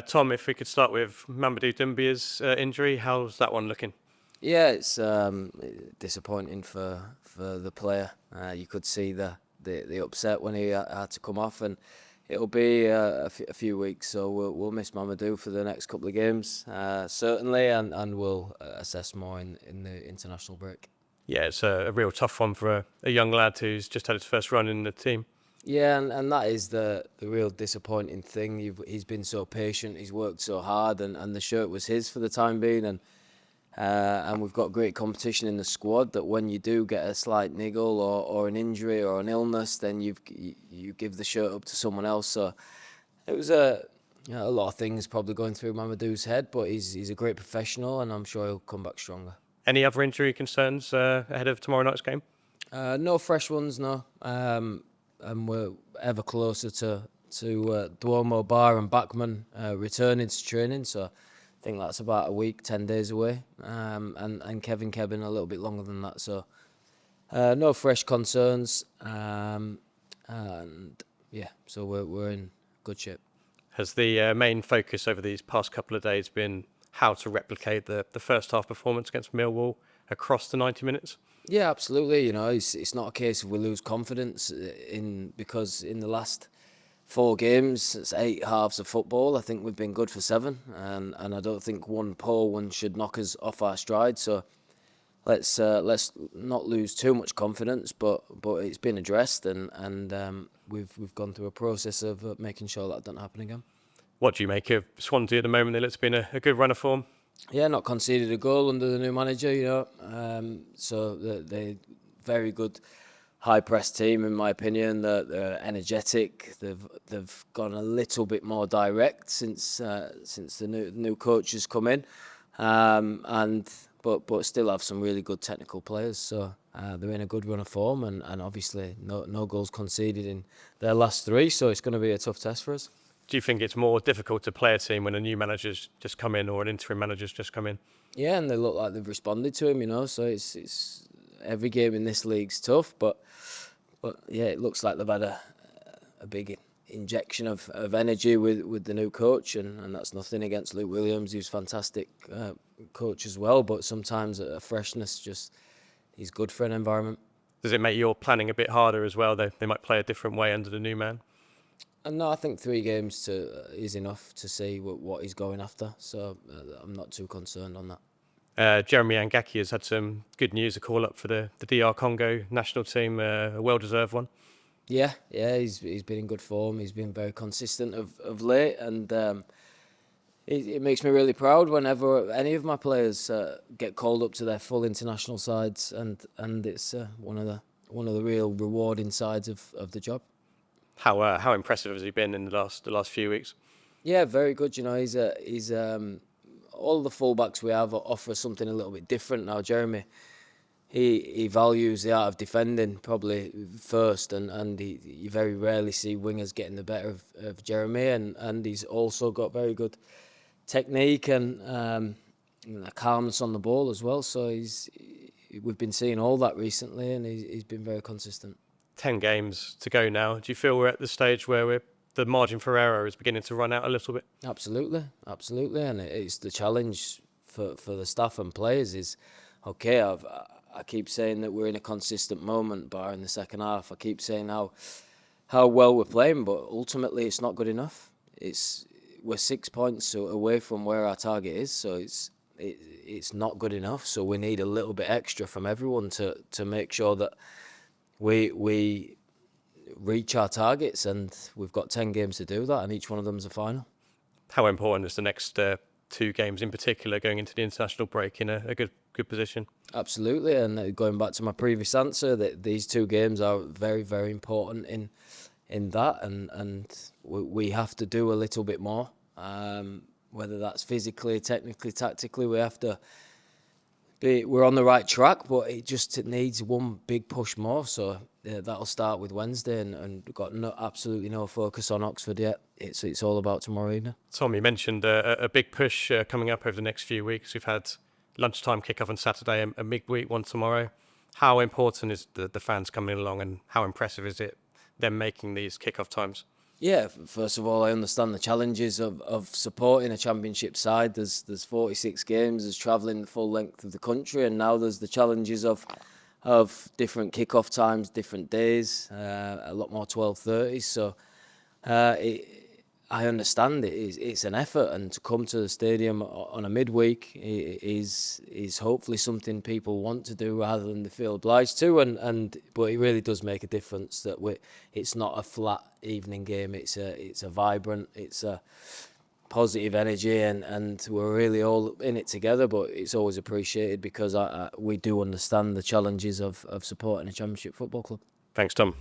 Tom, if we could start with Mamadou Doumbia's injury, how's that one looking? Yeah, it's disappointing for the player. You could see the upset when he had to come off, and it'll be a few weeks. So we'll miss Mamadou for the next couple of games, certainly, and we'll assess more in the international break. Yeah, it's a real tough one for a young lad who's just had his first run in the team. Yeah, and that is the real disappointing thing. He's been so patient, he's worked so hard, and the shirt was his for the time being, and we've got great competition in the squad. That when you do get a slight niggle or an injury or an illness, then you give the shirt up to someone else. So it was a lot of things probably going through Mamadou's head, but he's a great professional, and I'm sure he'll come back stronger. Any other injury concerns ahead of tomorrow night's game? No fresh ones, no. And we're ever closer to Duomo, Bar and Bachmann returning to training. So I think that's about a week, 10 days away. And Kevin Kebbin a little bit longer than that. So no fresh concerns. And yeah, so we're in good shape. Has the main focus over these past couple of days been how to replicate the first half performance against Millwall across the 90 minutes? Yeah, absolutely. You know, it's not a case of we lose confidence because in the last 4 games, it's 8 halves of football. I think we've been good for 7, and I don't think one poor one should knock us off our stride. So let's not lose too much confidence. But it's been addressed, and we've gone through a process of making sure that doesn't happen again. What do you make of Swansea at the moment? It's been a good run of form. Yeah, not conceded a goal under the new manager, you know. So they're very good, high press team in my opinion. They're energetic. They've gone a little bit more direct since the new coach has come in, but still have some really good technical players. So they're in a good run of form, and obviously no goals conceded in their last 3. So it's going to be a tough test for us. Do you think it's more difficult to play a team when a new manager's just come in or an interim manager's just come in? Yeah, and they look like they've responded to him, you know. So it's every game in this league's tough, but yeah, it looks like they've had a big injection of energy with the new coach, and that's nothing against Luke Williams, who's a fantastic coach as well. But sometimes a freshness is good for an environment. Does it make your planning a bit harder as well? They might play a different way under the new man. And no, I think 3 games is enough to see what he's going after. So I'm not too concerned on that. Jeremy Ngakia has had some good news, a call-up for the DR Congo national team, a well-deserved one. Yeah, he's been in good form. He's been very consistent of late, and it makes me really proud whenever any of my players get called up to their full international sides, and it's one of the real rewarding sides of the job. How impressive has he been in the last few weeks? Yeah, very good. You know, he's all the fullbacks we have offer something a little bit different now. Jeremy, he values the art of defending probably first, and you very rarely see wingers getting the better of Jeremy, and he's also got very good technique and calmness on the ball as well. So we've been seeing all that recently, and he's been very consistent. 10 games to go now. Do you feel we're at the stage where the margin for error is beginning to run out a little bit? Absolutely, and it's the challenge for the staff and players is, okay, I keep saying that we're in a consistent moment, bar in the second half. I keep saying how well we're playing, but ultimately it's not good enough. We're 6 points away from where our target is, so it's not good enough. So we need a little bit extra from everyone to make sure that we reach our targets, and we've got 10 games to do that, and each one of them's a final. How important is the next 2 games in particular going into the international break in a good position? Absolutely, and going back to my previous answer, that these 2 games are very, very important in that, and we have to do a little bit more, whether that's physically, technically, tactically. We have to. We're on the right track, but it needs one big push more. So that'll start with Wednesday, and we've got absolutely no focus on Oxford yet. It's all about tomorrow evening. Tom, you mentioned a big push coming up over the next few weeks. We've had lunchtime kick-off on Saturday, a midweek one tomorrow. How important is the fans coming along, and how impressive is it them making these kick-off times? Yeah, first of all, I understand the challenges of supporting a championship side. There's 46 games, there's travelling the full length of the country, and now there's the challenges of different kick-off times, different days, a lot more 12:30. So I understand it's an effort, and to come to the stadium on a midweek is hopefully something people want to do rather than they feel obliged to. But it really does make a difference that it's not a flat evening game. It's a vibrant, it's a positive energy, and we're really all in it together. But it's always appreciated because we do understand the challenges of supporting a Championship football club. Thanks, Tom.